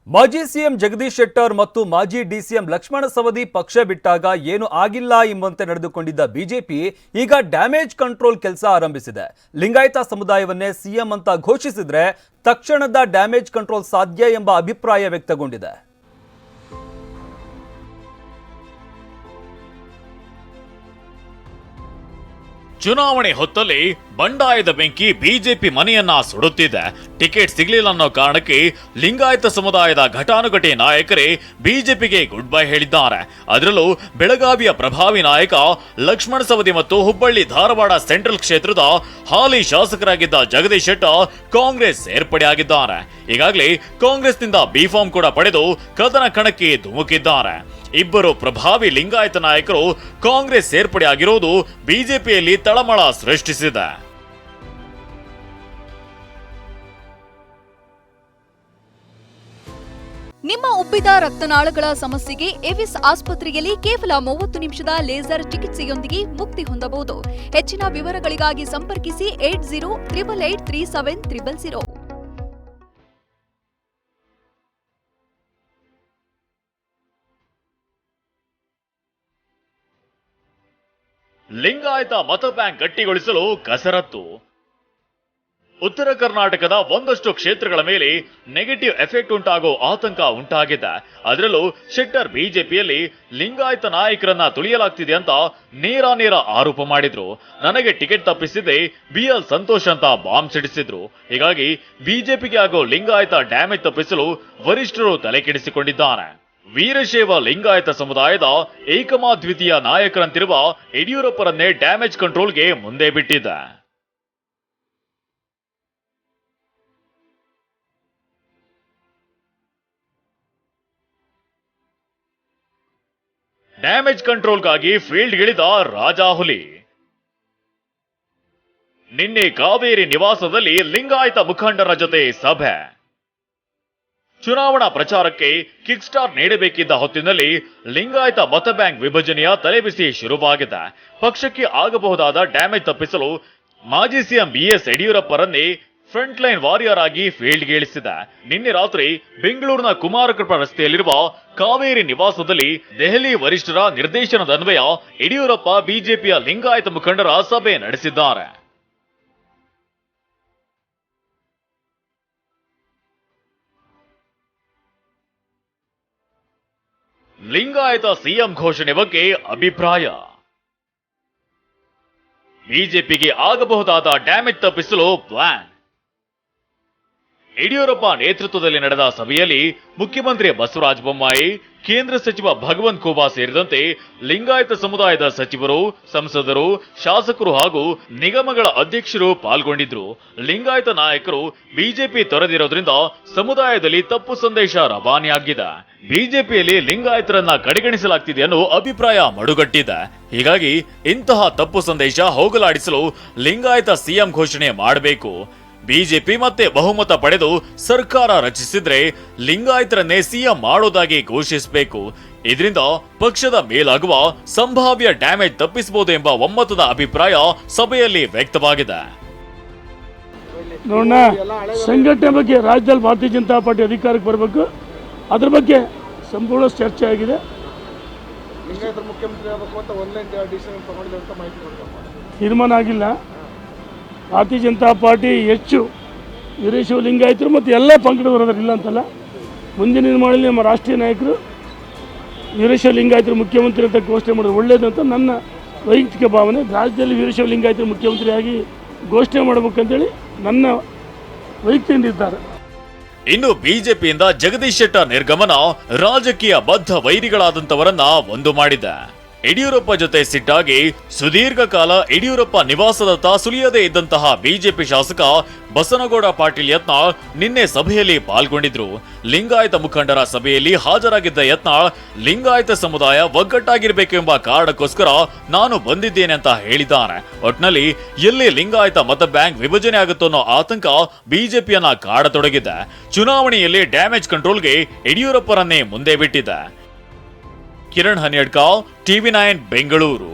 ಮಾಜಿ ಸಿಎಂ ಜಗದೀಶ್ ಶೆಟ್ಟರ್ ಮತ್ತು ಮಾಜಿ ಡಿಸಿಎಂ ಲಕ್ಷ್ಮಣ ಸವದಿ ಪಕ್ಷ ಬಿಟ್ಟಾಗ ಏನು ಆಗಿಲ್ಲ ಎಂಬಂತೆ ನಡೆದುಕೊಂಡಿದ್ದ ಬಿಜೆಪಿ ಈಗ ಡ್ಯಾಮೇಜ್ ಕಂಟ್ರೋಲ್ ಕೆಲಸ ಆರಂಭಿಸಿದೆ. ಲಿಂಗಾಯತ ಸಮುದಾಯವನ್ನೇ ಸಿಎಂ ಅಂತ ಘೋಷಿಸಿದ್ರೆ ತಕ್ಷಣದ ಡ್ಯಾಮೇಜ್ ಕಂಟ್ರೋಲ್ ಸಾಧ್ಯ ಎಂಬ ಅಭಿಪ್ರಾಯ ವ್ಯಕ್ತಗೊಂಡಿದೆ. ಚುನಾವಣೆ ಹೊತ್ತಲ್ಲಿ ಬಂಡಾಯದ ಬೆಂಕಿ ಬಿಜೆಪಿ ಮನೆಯನ್ನ ಸುಡುತ್ತಿದೆ. ಟಿಕೆಟ್ ಸಿಗ್ಲಿಲ್ಲ ಅನ್ನೋ ಕಾರಣಕ್ಕೆ ಲಿಂಗಾಯತ ಸಮುದಾಯದ ಘಟಾನುಘಟಿ ನಾಯಕರೇ ಬಿಜೆಪಿಗೆ ಗುಡ್ ಬೈ ಹೇಳಿದ್ದಾರೆ. ಅದರಲ್ಲೂ ಬೆಳಗಾವಿಯ ಪ್ರಭಾವಿ ನಾಯಕ ಲಕ್ಷ್ಮಣ ಸವದಿ ಮತ್ತು ಹುಬ್ಬಳ್ಳಿ ಧಾರವಾಡ ಸೆಂಟ್ರಲ್ ಕ್ಷೇತ್ರದ ಹಾಲಿ ಶಾಸಕರಾಗಿದ್ದ ಜಗದೀಶ್ ಶೆಟ್ಟರ್ ಕಾಂಗ್ರೆಸ್ ಸೇರ್ಪಡೆಯಾಗಿದ್ದಾರೆ. ಈಗಾಗಲೇ ಕಾಂಗ್ರೆಸ್ನಿಂದ ಬಿಫಾರ್ಮ್ ಕೂಡ ಪಡೆದು ಕದನ ಕಣಕ್ಕೆ ಧುಮುಕಿದ್ದಾರೆ. ಇಬ್ಬರು ಪ್ರಭಾವಿ ಲಿಂಗಾಯತ ನಾಯಕರು ಕಾಂಗ್ರೆಸ್ ಸೇರ್ಪಡೆಯಾಗಿರುವುದು ಬಿಜೆಪಿಯಲ್ಲಿ ತಳಮಳ ಸೃಷ್ಟಿಸಿದೆ. ನಿಮ್ಮ ಉಬ್ಬಿದ ರಕ್ತನಾಳಗಳ ಸಮಸ್ಯೆಗೆ ಎವಿಸ್ ಆಸ್ಪತ್ರೆಯಲ್ಲಿ ಕೇವಲ 30 ನಿಮಿಷದ ಲೇಸರ್ ಚಿಕಿತ್ಸೆಯೊಂದಿಗೆ ಮುಕ್ತಿ ಹೊಂದಬಹುದು. ಹೆಚ್ಚಿನ ವಿವರಗಳಿಗಾಗಿ ಸಂಪರ್ಕಿಸಿ 8088837300. ಲಿಂಗಾಯತ ಮತ ಬ್ಯಾಂಕ್ ಗಟ್ಟಿಗೊಳಿಸಲು ಕಸರತ್ತು. ಉತ್ತರ ಕರ್ನಾಟಕದ ಒಂದಷ್ಟು ಕ್ಷೇತ್ರಗಳ ಮೇಲೆ ನೆಗೆಟಿವ್ ಎಫೆಕ್ಟ್ ಉಂಟಾಗೋ ಆತಂಕ ಉಂಟಾಗಿದೆ. ಅದರಲ್ಲೂ ಶೆಟ್ಟರ್ ಬಿಜೆಪಿಯಲ್ಲಿ ಲಿಂಗಾಯತ ನಾಯಕರನ್ನ ತುಳಿಯಲಾಗ್ತಿದೆ ಅಂತ ನೇರ ಆರೋಪ ಮಾಡಿದ್ರು. ನನಗೆ ಟಿಕೆಟ್ ತಪ್ಪಿಸಿದೆ ಬಿಎಲ್ ಸಂತೋಷ್ ಅಂತ ಬಾಂಬ್ ಸಿಡಿಸಿದ್ರು. ಹೀಗಾಗಿ ಬಿಜೆಪಿಗೆ ಆಗೋ ಲಿಂಗಾಯತ ಡ್ಯಾಮೇಜ್ ತಪ್ಪಿಸಲು ವರಿಷ್ಠರು ತಲೆ ಕೆಡಿಸಿಕೊಂಡಿದ್ದಾರೆ. ವೀರಶೈವ ಲಿಂಗಾಯತ ಸಮುದಾಯದ ಏಕಮಾದ್ವಿತೀಯ ನಾಯಕರಂತಿರುವ ಯಡಿಯೂರಪ್ಪರನ್ನೇ ಡ್ಯಾಮೇಜ್ ಕಂಟ್ರೋಲ್ಗೆ ಮುಂದೆ ಬಿಟ್ಟಿದೆ. ಡ್ಯಾಮೇಜ್ ಕಂಟ್ರೋಲ್ಗಾಗಿ ಫೀಲ್ಡ್ಗಿಳಿದ ರಾಜಾಹುಲಿ. ನಿನ್ನೆ ಕಾವೇರಿ ನಿವಾಸದಲ್ಲಿ ಲಿಂಗಾಯತ ಮುಖಂಡರ ಜೊತೆ ಸಭೆ. ಚುನಾವಣಾ ಪ್ರಚಾರಕ್ಕೆ ಕಿಕ್ ಸ್ಟಾರ್ ನೀಡಬೇಕಿದ್ದ ಹೊತ್ತಿನಲ್ಲಿ ಲಿಂಗಾಯತ ಮತ ಬ್ಯಾಂಕ್ ವಿಭಜನೆಯ ತಲೆಬಿಸಿ ಶುರುವಾಗಿದೆ. ಪಕ್ಷಕ್ಕೆ ಆಗಬಹುದಾದ ಡ್ಯಾಮೇಜ್ ತಪ್ಪಿಸಲು ಮಾಜಿ ಸಿಎಂ ಬಿಎಸ್ ಯಡಿಯೂರಪ್ಪರನ್ನೇ ಫ್ರಂಟ್ ಲೈನ್ ವಾರಿಯರ್ ಆಗಿ ಫೀಲ್ಡ್ಗೆ ಇಳಿಸಿದೆ. ನಿನ್ನೆ ರಾತ್ರಿ ಬೆಂಗಳೂರಿನ ಕುಮಾರಕೃಪಾ ರಸ್ತೆಯಲ್ಲಿರುವ ಕಾವೇರಿ ನಿವಾಸದಲ್ಲಿ ದೆಹಲಿ ವರಿಷ್ಠರ ನಿರ್ದೇಶನದನ್ವಯ ಯಡಿಯೂರಪ್ಪ ಬಿಜೆಪಿಯ ಲಿಂಗಾಯತ ಮುಖಂಡರ ಸಭೆ ನಡೆಸಿದ್ದಾರೆ. ಲಿಂಗಾಯತ ಸಿಎಂ ಘೋಷಣೆ ಬಗ್ಗೆ ಅಭಿಪ್ರಾಯ. ಬಿಜೆಪಿಗೆ ಆಗಬಹುದಾದ ಡ್ಯಾಮೇಜ್ ತಪ್ಪಿಸಲು ಪ್ಲಾನ್. ಯಡಿಯೂರಪ್ಪ ನೇತೃತ್ವದಲ್ಲಿ ನಡೆದ ಸಭೆಯಲ್ಲಿ ಮುಖ್ಯಮಂತ್ರಿ ಬಸವರಾಜ ಬೊಮ್ಮಾಯಿ, ಕೇಂದ್ರ ಸಚಿವ ಭಗವಂತ್ ಖೂಬಾ ಸೇರಿದಂತೆ ಲಿಂಗಾಯತ ಸಮುದಾಯದ ಸಚಿವರು, ಸಂಸದರು, ಶಾಸಕರು ಹಾಗೂ ನಿಗಮಗಳ ಅಧ್ಯಕ್ಷರು ಪಾಲ್ಗೊಂಡಿದ್ರು. ಲಿಂಗಾಯತ ನಾಯಕರು ಬಿಜೆಪಿ ತೊರೆದಿರೋದ್ರಿಂದ ಸಮುದಾಯದಲ್ಲಿ ತಪ್ಪು ಸಂದೇಶ ರವಾನೆಯಾಗಿದೆ. ಬಿಜೆಪಿಯಲ್ಲಿ ಲಿಂಗಾಯತರನ್ನ ಕಡೆಗಣಿಸಲಾಗ್ತಿದೆ ಅನ್ನೋ ಅಭಿಪ್ರಾಯ ಮಡುಗಟ್ಟಿದೆ. ಹೀಗಾಗಿ ಇಂತಹ ತಪ್ಪು ಸಂದೇಶ ಹೋಗಲಾಡಿಸಲು ಲಿಂಗಾಯತ ಸಿಎಂ ಘೋಷಣೆ ಮಾಡಬೇಕು. ಬಿಜೆಪಿ ಮತ್ತೆ ಬಹುಮತ ಪಡೆದು ಸರ್ಕಾರ ರಚಿಸಿದ್ರೆ ಲಿಂಗಾಯತರನ್ನೇ ಸಿಎಂ ಮಾಡೋದಾಗಿ ಘೋಷಿಸಬೇಕು. ಇದರಿಂದ ಪಕ್ಷದ ಮೇಲಾಗುವ ಸಂಭಾವ್ಯ ಡ್ಯಾಮೇಜ್ ತಪ್ಪಿಸಬಹುದು ಎಂಬ ಒಮ್ಮತದ ಅಭಿಪ್ರಾಯ ಸಭೆಯಲ್ಲಿ ವ್ಯಕ್ತವಾಗಿದೆ. ನೋಡೋಣ, ಸಂಘಟನೆ ಬಗ್ಗೆ ರಾಜ್ಯದಲ್ಲಿ ಭಾರತೀಯ ಜನತಾ ಪಾರ್ಟಿ ಅಧಿಕಾರಕ್ಕೆ ಬರಬೇಕು. ಅದ್ರ ಬಗ್ಗೆ ಸಂಪೂರ್ಣ ಚರ್ಚೆ ಆಗಿದೆ. ತೀರ್ಮಾನ ಆಗಿಲ್ಲ. ಭಾರತೀಯ ಜನತಾ ಪಾರ್ಟಿ ಹೆಚ್ಚು ವೀರಶೈವ ಲಿಂಗಾಯತರು ಮತ್ತು ಎಲ್ಲ ಪಂಗಡದವರು ಇಲ್ಲ ಅಂತಲ್ಲ. ಮುಂದಿನ ನಿರ್ಮಾಣದಲ್ಲಿ ನಮ್ಮ ರಾಷ್ಟ್ರೀಯ ನಾಯಕರು ವೀರಶೈವ ಲಿಂಗಾಯತರು ಮುಖ್ಯಮಂತ್ರಿ ಅಂತ ಘೋಷಣೆ ಮಾಡೋದು ಒಳ್ಳೆಯದಂತ ನನ್ನ ವೈಯಕ್ತಿಕ ಭಾವನೆ. ರಾಜ್ಯದಲ್ಲಿ ವೀರಶೈವ ಲಿಂಗಾಯತರು ಮುಖ್ಯಮಂತ್ರಿಯಾಗಿ ಘೋಷಣೆ ಮಾಡಬೇಕಂತೇಳಿ ನನ್ನ ವೈಯಕ್ತಿಕ ನಿರ್ಧಾರ. ಇನ್ನು ಬಿಜೆಪಿಯಿಂದ ಜಗದೀಶ್ ಶೆಟ್ಟರ್ ನಿರ್ಗಮನ ರಾಜಕೀಯ ಬದ್ಧ ವೈರಿಗಳಾದಂತವರನ್ನ ಒಂದು ಮಾಡಿದೆ. ಯಡಿಯೂರಪ್ಪ ಜೊತೆ ಸಿಟ್ಟಾಗಿ ಸುದೀರ್ಘ ಕಾಲ ಯಡಿಯೂರಪ್ಪ ನಿವಾಸದತ್ತ ಸುಳಿಯದೇ ಇದ್ದಂತಹ ಬಿಜೆಪಿ ಶಾಸಕ ಬಸನಗೌಡ ಪಾಟೀಲ್ ಯತ್ನಾಳ್ ನಿನ್ನೆ ಸಭೆಯಲ್ಲಿ ಪಾಲ್ಗೊಂಡಿದ್ರು. ಲಿಂಗಾಯತ ಮುಖಂಡರ ಸಭೆಯಲ್ಲಿ ಹಾಜರಾಗಿದ್ದ ಯತ್ನಾಳ್ ಲಿಂಗಾಯತ ಸಮುದಾಯ ಒಗ್ಗಟ್ಟಾಗಿರಬೇಕೆಂಬ ಕಾರಣಕ್ಕೋಸ್ಕರ ನಾನು ಬಂದಿದ್ದೇನೆ ಅಂತ ಹೇಳಿದ್ದಾರೆ. ಒಟ್ನಲ್ಲಿ ಎಲ್ಲಿ ಲಿಂಗಾಯತ ಮತ ಬ್ಯಾಂಕ್ ವಿಭಜನೆ ಆಗುತ್ತೋ ಅನ್ನೋ ಆತಂಕ ಬಿಜೆಪಿಯನ್ನ ಕಾಡತೊಡಗಿದೆ. ಚುನಾವಣೆಯಲ್ಲಿ ಡ್ಯಾಮೇಜ್ ಕಂಟ್ರೋಲ್ಗೆ ಯಡಿಯೂರಪ್ಪರನ್ನೇ ಮುಂದೆ ಬಿಟ್ಟಿದೆ. ಕಿರಣ್ ಹನ್ಯಡ್ಕ, TV9 ಬೆಂಗಳೂರು.